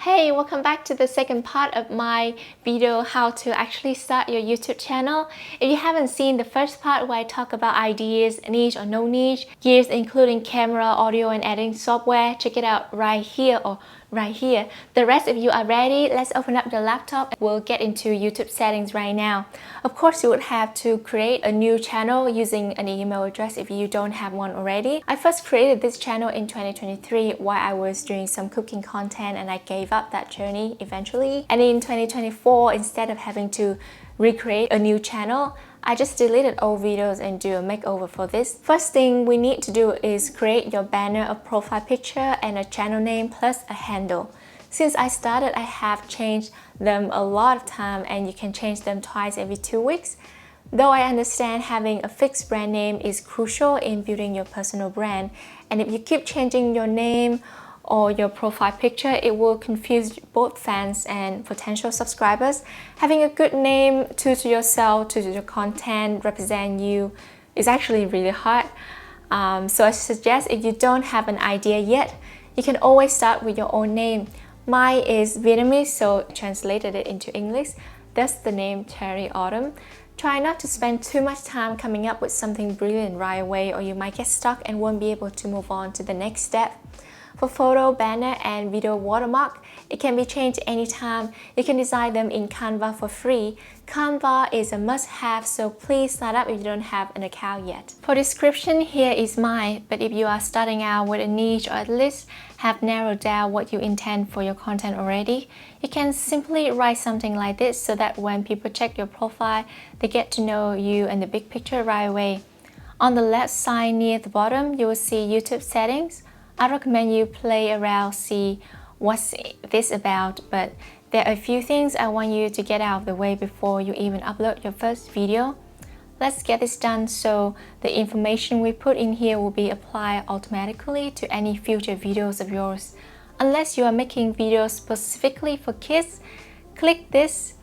Hey, welcome back to the second part of my video how to actually start your YouTube channel. If you haven't seen the first part where I talk about ideas, niche or no niche, gears including camera, audio and editing software, check it out right here or right here. The rest of you are ready, let's open up the laptop and we'll get into YouTube settings right now. Of course, you would have to create a new channel using an email address if you don't have one already. I first created this channel in 2023 while I was doing some cooking content and I gave up that journey eventually. And in 2024, instead of having to recreate a new channel, I just deleted old videos and do a makeover for this. First thing we need to do is create your banner, a profile picture and a channel name plus a handle. Since I started, I have changed them a lot of time and you can change them twice every 2 weeks. Though I understand having a fixed brand name is crucial in building your personal brand, and if you keep changing your name or your profile picture, it will confuse both fans and potential subscribers. Having a good name to yourself, to your content, represent you is actually really hard. So I suggest if you don't have an idea yet, you can always start with your own name. Mine is Vietnamese, so I translated it into English. That's the name Cherry Autumn. Try not to spend too much time coming up with something brilliant right away or you might get stuck and won't be able to move on to the next step. For photo, banner, and video watermark, it can be changed anytime. You can design them in Canva for free. Canva is a must-have, so please sign up if you don't have an account yet. For description, here is mine, but if you are starting out with a niche or at least have narrowed down what you intend for your content already, you can simply write something like this so that when people check your profile, they get to know you and the big picture right away. On the left side near the bottom, you will see YouTube settings. I recommend you play around, see what's this about, but there are a few things I want you to get out of the way before you even upload your first video. Let's get this done so the information we put in here will be applied automatically to any future videos of yours. Unless you are making videos specifically for kids, click this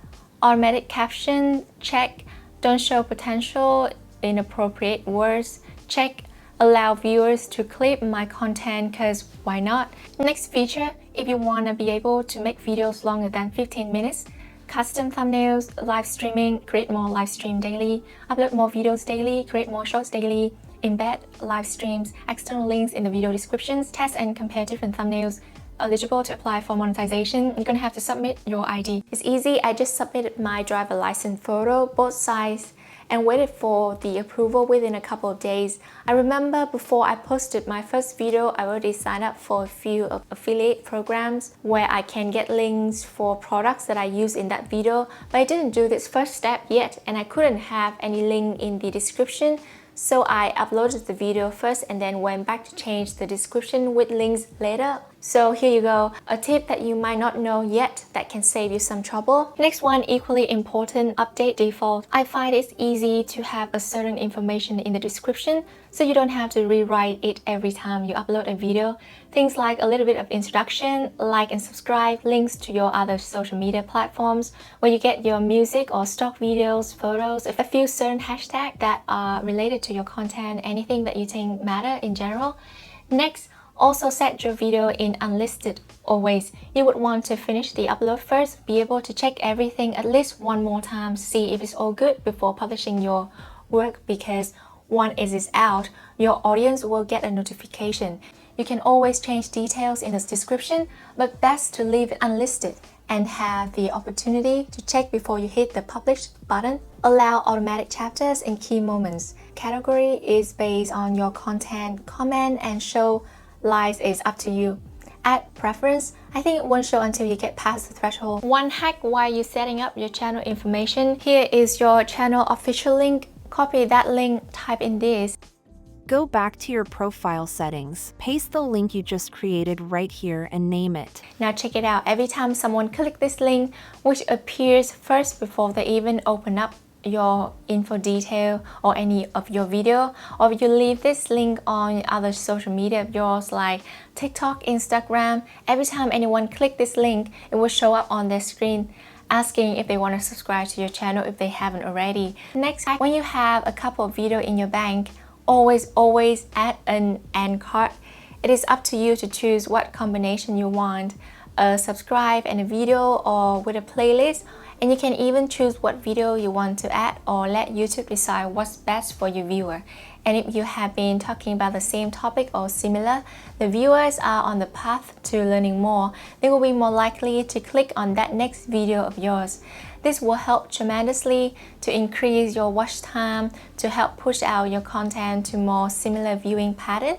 automatic caption, check don't show potential inappropriate words, check allow viewers to clip my content because why not? Next feature, if you want to be able to make videos longer than 15 minutes, custom thumbnails, live streaming, create more live stream daily, upload more videos daily, create more shorts daily, embed live streams, external links in the video descriptions, test and compare different thumbnails, eligible to apply for monetization. You're gonna have to submit your ID. It's easy, I just submitted my driver license photo, both sides, and waited for the approval within a couple of days. I remember before I posted my first video, I already signed up for a few affiliate programs where I can get links for products that I use in that video, but I didn't do this first step yet and I couldn't have any link in the description. So I uploaded the video first and then went back to change the description with links later. So here you go, a tip that you might not know yet that can save you some trouble. Next one, equally important, update default. I find it's easy to have a certain information in the description so you don't have to rewrite it every time you upload a video. Things like a little bit of introduction, like and subscribe, links to your other social media platforms where you get your music or stock videos, photos, a few certain hashtags that are related to your content, anything that you think matter in general. Next, also set your video in unlisted always. You would want to finish the upload first, be able to check everything at least one more time, see if it's all good before publishing your work, because once it is out, your audience will get a notification. You can always change details in the description, but best to leave it unlisted and have the opportunity to check before you hit the publish button. Allow automatic chapters and key moments. Category is based on your content, comment and show lives is up to you. Add preference. I think it won't show until you get past the threshold. One hack while you're setting up your channel information. Here is your channel official link. Copy that link, type in this. Go back to your profile settings, paste the link you just created right here and name it. Now check it out, every time someone clicks this link, which appears first before they even open up your info detail or any of your video, or if you leave this link on other social media of yours like TikTok, Instagram, every time anyone clicks this link, it will show up on their screen asking if they want to subscribe to your channel if they haven't already. Next, when you have a couple of videos in your bank, always add an end card. It is up to you to choose what combination you want, a subscribe and a video or with a playlist, and you can even choose what video you want to add or let YouTube decide what's best for your viewer. And if you have been talking about the same topic or similar, the viewers are on the path to learning more. They will be more likely to click on that next video of yours. This will help tremendously to increase your watch time, to help push out your content to more similar viewing pattern.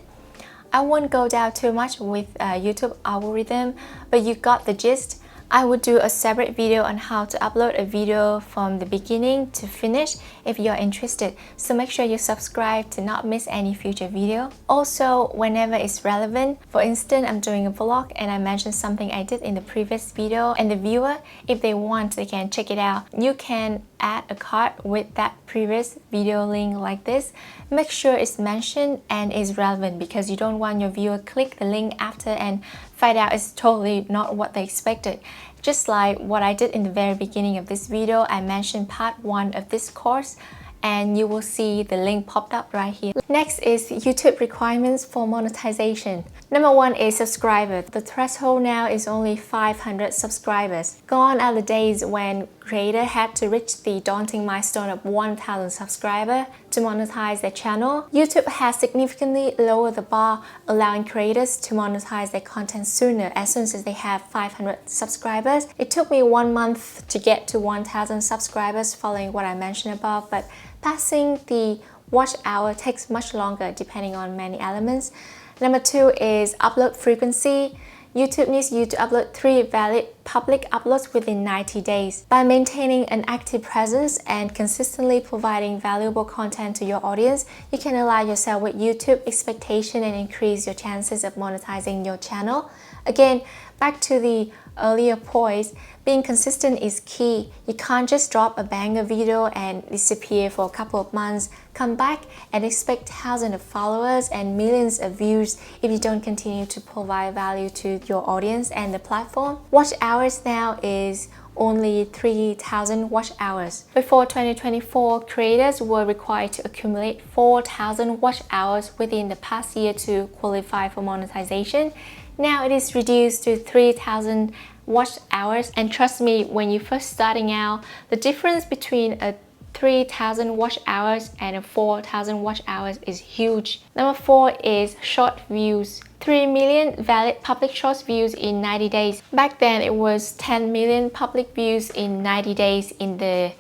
I won't go down too much with YouTube algorithm, but you got the gist. I would do a separate video on how to upload a video from the beginning to finish if you're interested, so make sure you subscribe to not miss any future video. Also, whenever it's relevant, for instance, I'm doing a vlog and I mentioned something I did in the previous video, and the viewer, if they want, they can check it out. You can add a card with that previous video link like this. Make sure it's mentioned and is relevant, because you don't want your viewer click the link after and find out it's totally not what they expected. Just like what I did in the very beginning of this video, I mentioned part 1 of this course, and you will see the link popped up right here. Next is YouTube requirements for monetization. Number 1 is subscribers. The threshold now is only 500 subscribers. Gone are the days when creators had to reach the daunting milestone of 1,000 subscribers to monetize their channel. YouTube has significantly lowered the bar, allowing creators to monetize their content sooner as soon as they have 500 subscribers. It took me 1 month to get to 1,000 subscribers following what I mentioned above, but passing the watch hour takes much longer depending on many elements. Number 2 is upload frequency. YouTube needs you to upload 3 valid public uploads within 90 days. By maintaining an active presence and consistently providing valuable content to your audience, you can align yourself with YouTube expectation and increase your chances of monetizing your channel. Again, back to the earlier points, being consistent is key. You can't just drop a banger video and disappear for a couple of months, come back and expect thousands of followers and millions of views if you don't continue to provide value to your audience and the platform. Watch hours now is only 3,000 watch hours. Before 2024, creators were required to accumulate 4,000 watch hours within the past year to qualify for monetization. Now it is reduced to 3,000 watch hours, and trust me, when you're first starting out, the difference between a 3,000 watch hours and a 4,000 watch hours is huge. Number 4 is short views. 3 million valid public short views in 90 days. Back then it was 10 million public views in 90 days in the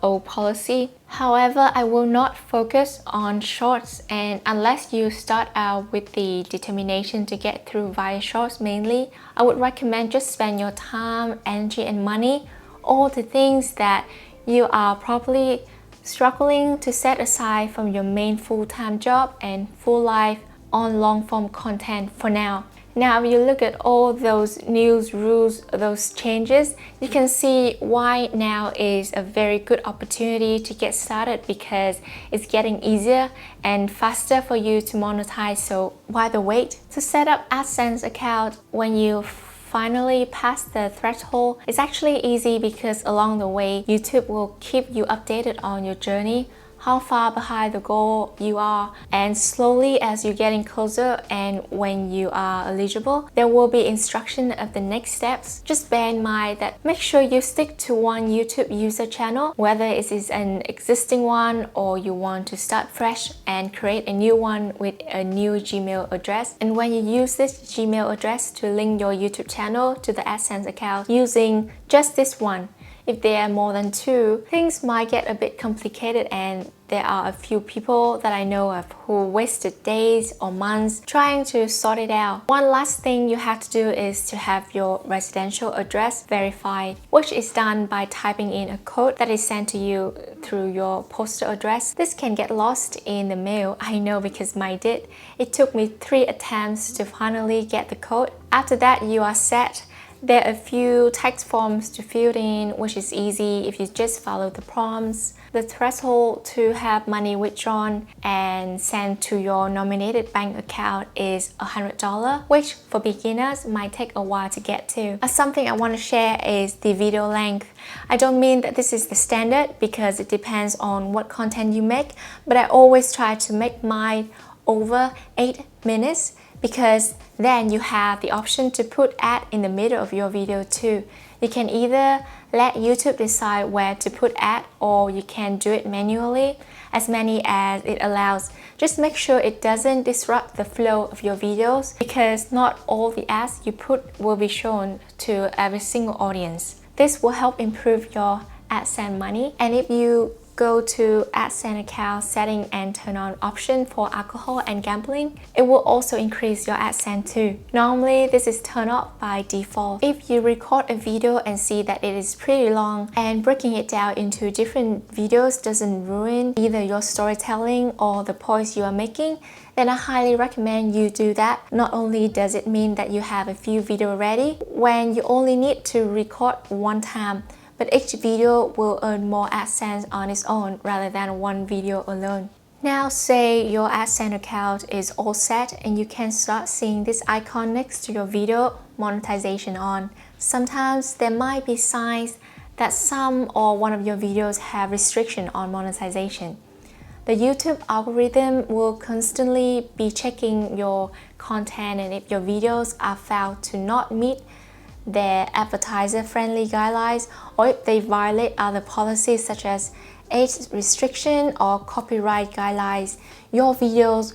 old policy. However, I will not focus on shorts, and unless you start out with the determination to get through via shorts mainly, I would recommend just spend your time, energy and money, all the things that you are probably struggling to set aside from your main full-time job and full life on long-form content for now. Now, if you look at all those news rules, those changes, you can see why now is a very good opportunity to get started, because it's getting easier and faster for you to monetize. So why the wait? To set up AdSense account when you finally pass the threshold, it's actually easy, because along the way, YouTube will keep you updated on your journey, how far behind the goal you are, and slowly as you're getting closer and when you are eligible, there will be instruction of the next steps. Just bear in mind that make sure you stick to one YouTube user channel, whether it is an existing one or you want to start fresh and create a new one with a new Gmail address. And when you use this Gmail address to link your YouTube channel to the AdSense account using just this one, if there are more than 2, things might get a bit complicated, and there are a few people that I know of who wasted days or months trying to sort it out. One last thing you have to do is to have your residential address verified, which is done by typing in a code that is sent to you through your postal address. This can get lost in the mail, I know, because mine did. It took me 3 attempts to finally get the code. After that, you are set. There are a few tax forms to fill in, which is easy if you just follow the prompts. The threshold to have money withdrawn and sent to your nominated bank account is $100, which for beginners might take a while to get to. Something I want to share is the video length. I don't mean that this is the standard, because it depends on what content you make, but I always try to make mine over 8 minutes, because then you have the option to put ad in the middle of your video too. You can either let YouTube decide where to put ad, or you can do it manually, as many as it allows. Just make sure it doesn't disrupt the flow of your videos, because not all the ads you put will be shown to every single audience. This will help improve your AdSense money. And if you go to AdSense account setting and turn on option for alcohol and gambling, it will also increase your AdSense too. Normally this is turned off by default. If you record a video and see that it is pretty long, and breaking it down into different videos doesn't ruin either your storytelling or the points you are making, then I highly recommend you do that. Not only does it mean that you have a few videos ready when you only need to record one time, but each video will earn more AdSense on its own rather than one video alone. Now say your AdSense account is all set and you can start seeing this icon next to your video, monetization on. Sometimes there might be signs that some or one of your videos have restriction on monetization. The YouTube algorithm will constantly be checking your content, and if your videos are found to not meet their advertiser-friendly guidelines, or if they violate other policies such as age restriction or copyright guidelines, your videos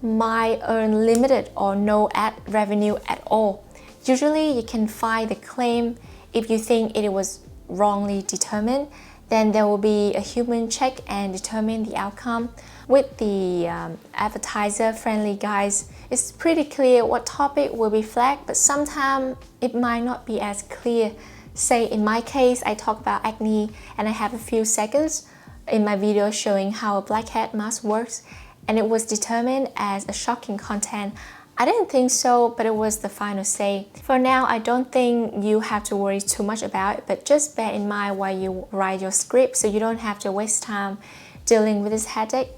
might earn limited or no ad revenue at all. Usually you can file the claim if you think it was wrongly determined. Then there will be a human check and determine the outcome. With the advertiser-friendly guides, it's pretty clear what topic will be flagged, but sometimes it might not be as clear. Say in my case, I talk about acne and I have a few seconds in my video showing how a blackhead mask works, and it was determined as a shocking content. I didn't think so, but it was the final say. For now, I don't think you have to worry too much about it, but just bear in mind while you write your script so you don't have to waste time dealing with this headache.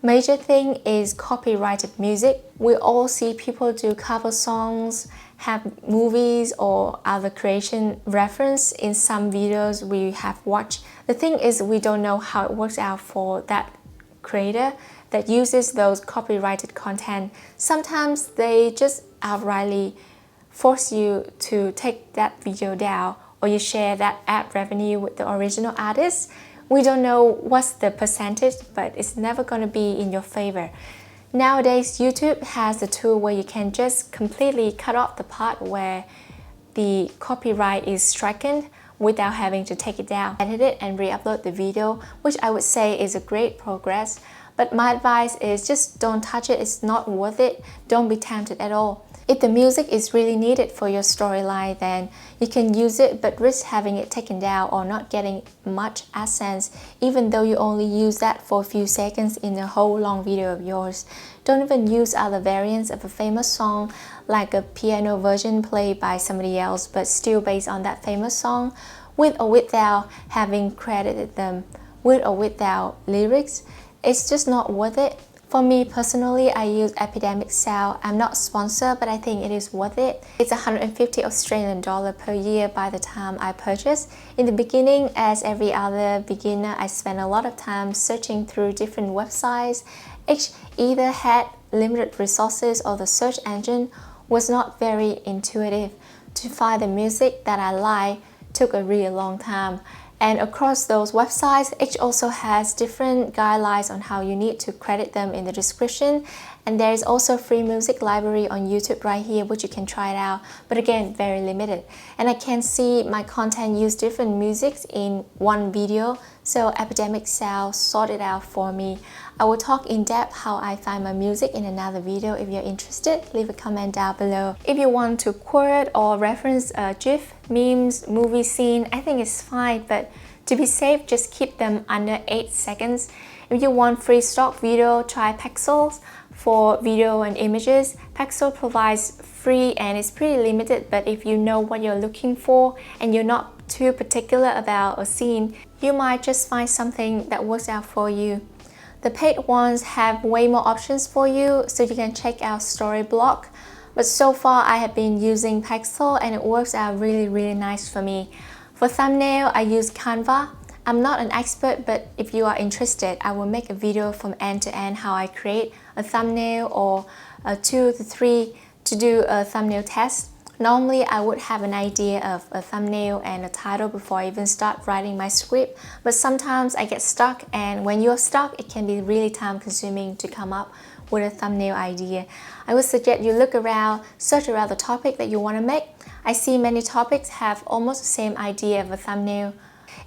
Major thing is copyrighted music. We all see people do cover songs, have movies or other creation reference in some videos we have watched. The thing is, we don't know how it works out for that creator that uses those copyrighted content. Sometimes they just outrightly force you to take that video down, or you share that ad revenue with the original artist. We don't know what's the percentage, but it's never going to be in your favor. Nowadays, YouTube has a tool where you can just completely cut off the part where the copyright is stricken without having to take it down, edit it and re-upload the video, which I would say is a great progress. But my advice is just don't touch it. It's not worth it. Don't be tempted at all. If the music is really needed for your storyline, then you can use it, but risk having it taken down or not getting much AdSense, even though you only use that for a few seconds in a whole long video of yours. Don't even use other variants of a famous song, like a piano version played by somebody else, but still based on that famous song, with or without having credited them, with or without lyrics. It's just not worth it. For me personally, I use Epidemic Sound. I'm not sponsored, but I think it is worth it. It's 150 Australian dollar per year by the time I purchase. In the beginning, as every other beginner, I spent a lot of time searching through different websites. Each either had limited resources or the search engine was not very intuitive. To find the music that I like took a really long time. And across those websites, each also has different guidelines on how you need to credit them in the description. And there is also a free music library on YouTube right here, which you can try it out. But again, very limited. And I can see my content use different musics in one video. So Epidemic Sound sorted out for me. I will talk in depth how I find my music in another video. If you're interested, leave a comment down below. If you want to quote or reference a GIF, memes, movie scene, I think it's fine, but to be safe, just keep them under 8 seconds. If you want free stock video, try Pexels. For video and images, Pexel provides free and it's pretty limited, but if you know what you're looking for and you're not too particular about a scene, you might just find something that works out for you. The paid ones have way more options for you, so you can check out Storyblock. But so far, I have been using Pexel and it works out really nice for me. For thumbnail, I use Canva. I'm not an expert, but if you are interested, I will make a video from end to end how I create a thumbnail or 2 to 3 to do a thumbnail test. Normally, I would have an idea of a thumbnail and a title before I even start writing my script, but sometimes I get stuck, and when you're stuck, it can be really time consuming to come up with a thumbnail idea. I would suggest you look around, search around the topic that you want to make. I see many topics have almost the same idea of a thumbnail.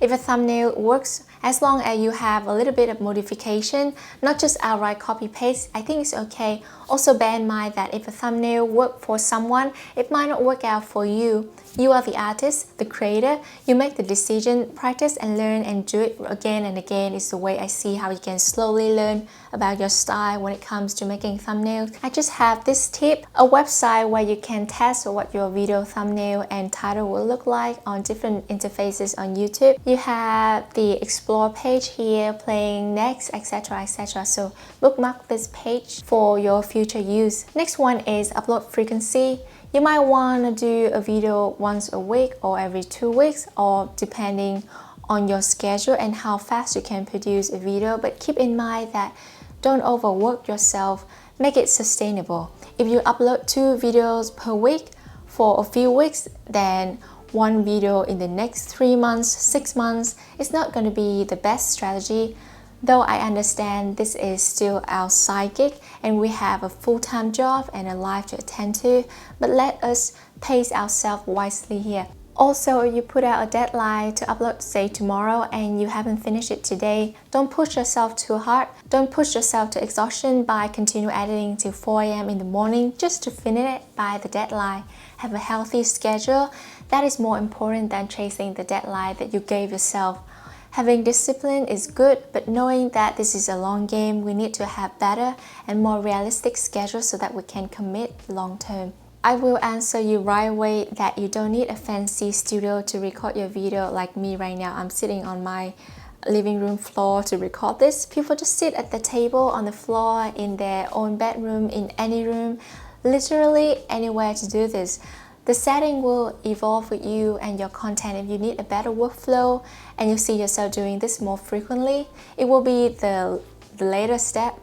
If a thumbnail works, as long as you have a little bit of modification, not just outright copy paste, I think it's okay. Also bear in mind that if a thumbnail works for someone, it might not work out for you. You are the artist, the creator. You make the decision, practice and learn and do it again and again is the way I see how you can slowly learn about your style when it comes to making thumbnails. I just have this tip, a website where you can test what your video thumbnail and title will look like on different interfaces on YouTube. You have the explore page here, playing next, etc, etc. So bookmark this page for your future use. Next one is upload frequency. You might want to do a video once a week or every 2 weeks, or depending on your schedule and how fast you can produce a video, but keep in mind that don't overwork yourself, make it sustainable. If you upload 2 videos per week for a few weeks, then 1 video in the next 3 months, 6 months, it's not going to be the best strategy. Though I understand this is still our side gig and we have a full-time job and a life to attend to, but let us pace ourselves wisely here. Also, if you put out a deadline to upload, say tomorrow, and you haven't finished it today, don't push yourself too hard. Don't push yourself to exhaustion by continue editing till 4 a.m. in the morning just to finish it by the deadline. Have a healthy schedule. That is more important than chasing the deadline that you gave yourself. Having discipline is good, but knowing that this is a long game, we need to have better and more realistic schedules so that we can commit long term. I will answer you right away that you don't need a fancy studio to record your video like me right now. I'm sitting on my living room floor to record this. People just sit at the table, on the floor, in their own bedroom, in any room, literally anywhere to do this. The setting will evolve with you and your content. If you need a better workflow and you see yourself doing this more frequently, it will be the later step.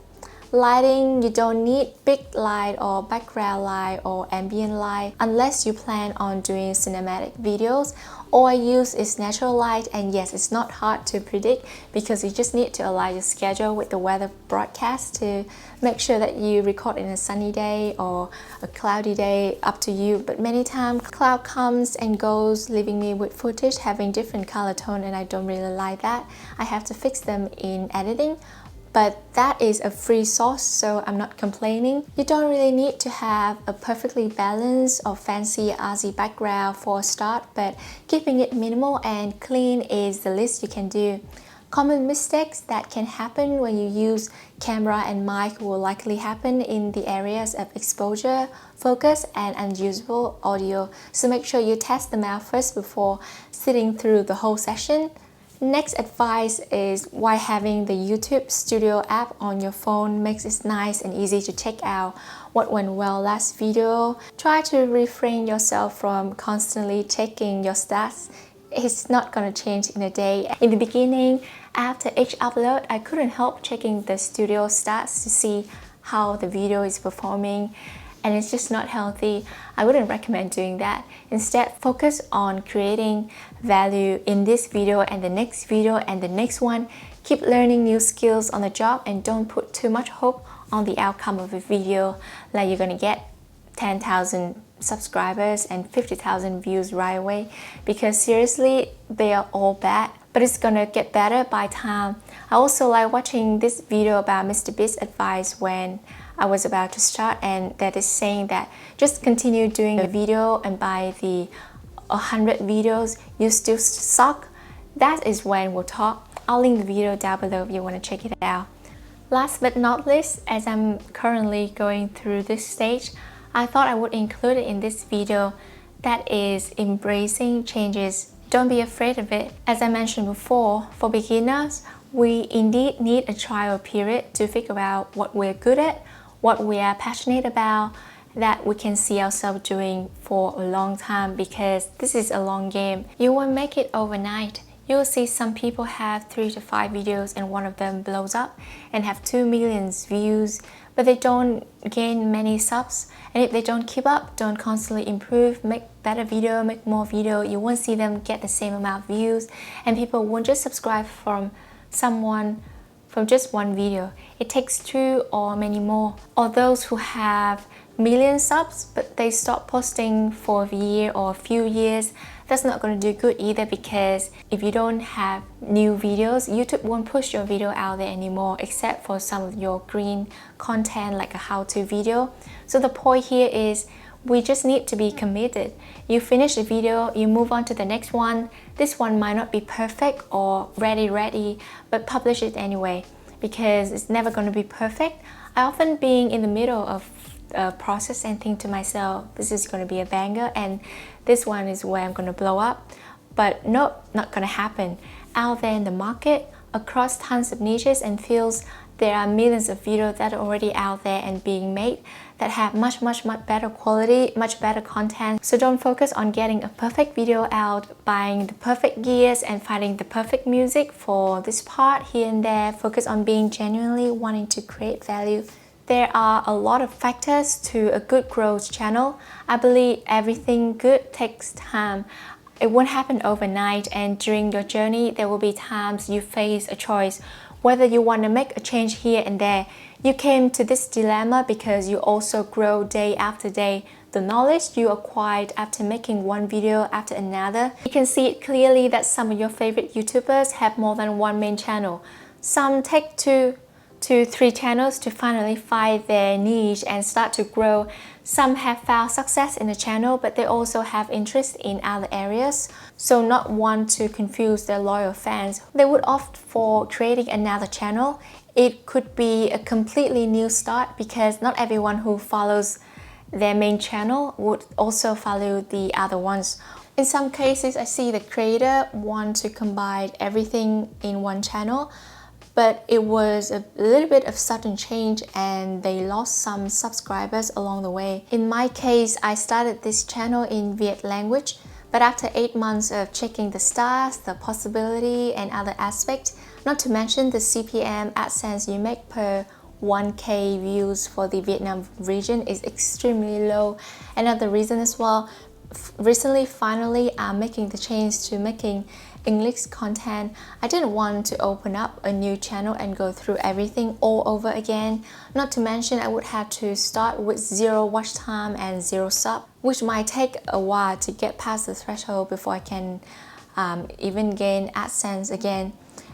Lighting, you don't need big light or background light or ambient light unless you plan on doing cinematic videos. All I use is natural light, and yes, it's not hard to predict because you just need to align your schedule with the weather broadcast to make sure that you record in a sunny day or a cloudy day, up to you. But many times cloud comes and goes, leaving me with footage having different color tone, and I don't really like that. I have to fix them in editing. But that is a free source, so I'm not complaining. You don't really need to have a perfectly balanced or fancy artsy background for a start, but keeping it minimal and clean is the least you can do. Common mistakes that can happen when you use camera and mic will likely happen in the areas of exposure, focus, and unusable audio, so make sure you test them out first before sitting through the whole session. Next advice is why having the YouTube Studio app on your phone makes it nice and easy to check out what went well last video. Try to refrain yourself from constantly checking your stats. It's not gonna change in a day. In the beginning, after each upload, I couldn't help checking the studio stats to see how the video is performing, and it's just not healthy. I wouldn't recommend doing that. Instead, focus on creating value in this video and the next video and the next one. Keep learning new skills on the job and don't put too much hope on the outcome of a video, like you're gonna get 10,000 subscribers and 50,000 views right away, because seriously, they are all bad, but it's gonna get better by time. I also like watching this video about Mr.Beast advice when I was about to start, and that is saying that just continue doing a video, and by the 100 videos you still suck, that is when we'll talk. I'll link the video down below if you want to check it out. Last but not least, as I'm currently going through this stage, I thought I would include it in this video. That is embracing changes. Don't be afraid of it. As I mentioned before, for beginners, we indeed need a trial period to figure out what we're good at, what we are passionate about, that we can see ourselves doing for a long time, because this is a long game. You won't make it overnight. You will see some people have 3 to 5 videos and one of them blows up and have 2 million views, but they don't gain many subs. And if they don't keep up, don't constantly improve, make better video, make more video, you won't see them get the same amount of views, and people won't just subscribe from just one video. It takes 2 or many more. Or those who have million subs but they stop posting for a year or a few years, that's not going to do good either, because if you don't have new videos, YouTube won't push your video out there anymore, except for some of your green content like a how-to video. So the point here is we just need to be committed. You finish the video, you move on to the next one. This one might not be perfect or ready, but publish it anyway, because it's never going to be perfect. I often being in the middle of a process and think to myself, this is going to be a banger and this one is where I'm going to blow up. But nope, not going to happen. Out there in the market, across tons of niches and fields, there are millions of videos that are already out there and being made that have much better quality, much better content. So don't focus on getting a perfect video out, buying the perfect gears and finding the perfect music for this part here and there. Focus on being genuinely wanting to create value. There are a lot of factors to a good growth channel. I believe everything good takes time. It won't happen overnight, and during your journey there will be times you face a choice whether you want to make a change here and there. You came to this dilemma because you also grow day after day. The knowledge you acquired after making one video after another. You can see it clearly that some of your favorite YouTubers have more than one main channel. Some take 2 to 3 channels to finally find their niche and start to grow. Some have found success in a channel, but they also have interest in other areas, so not want to confuse their loyal fans. They would opt for creating another channel. It could be a completely new start, because not everyone who follows their main channel would also follow the other ones. In some cases, I see the creator want to combine everything in one channel, but it was a little bit of sudden change and they lost some subscribers along the way. In my case, I started this channel in Viet language, but after 8 months of checking the stars, the possibility and other aspects, not to mention the CPM AdSense you make per 1K views for the Vietnam region is extremely low. Another reason as well, recently finally I'm making the change to making English content. I didn't want to open up a new channel and go through everything all over again. Not to mention I would have to start with 0 watch time and 0 sub, which might take a while to get past the threshold before I can even gain AdSense again.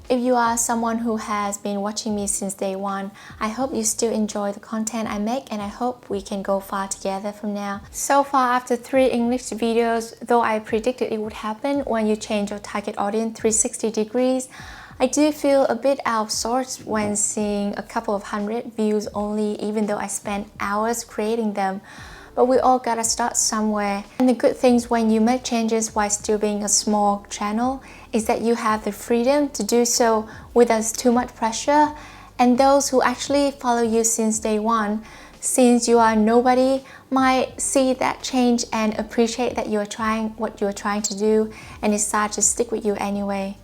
If you are someone who has been watching me since day one, I hope you still enjoy the content I make, and I hope we can go far together from now. So far, after 3 English videos, though I predicted it would happen when you change your target audience 360 degrees, I do feel a bit out of sorts when seeing a couple of hundred views only, even though I spent hours creating them. But we all gotta start somewhere. And the good things when you make changes while still being a small channel is that you have the freedom to do so without too much pressure. And those who actually follow you since day one, since you are nobody, might see that change and appreciate that you are trying what you are trying to do and decide to stick with you anyway.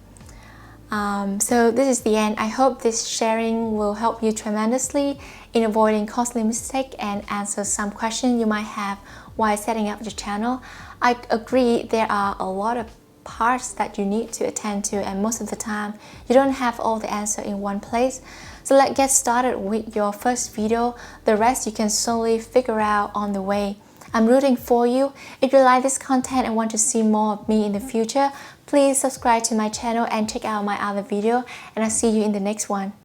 So this is the end. I hope this sharing will help you tremendously in avoiding costly mistakes and answer some questions you might have while setting up your channel. I agree there are a lot of parts that you need to attend to, and most of the time you don't have all the answer in one place. So let's get started with your first video. The rest you can slowly figure out on the way. I'm rooting for you. If you like this content and want to see more of me in the future, please subscribe to my channel and check out my other video, and I'll see you in the next one.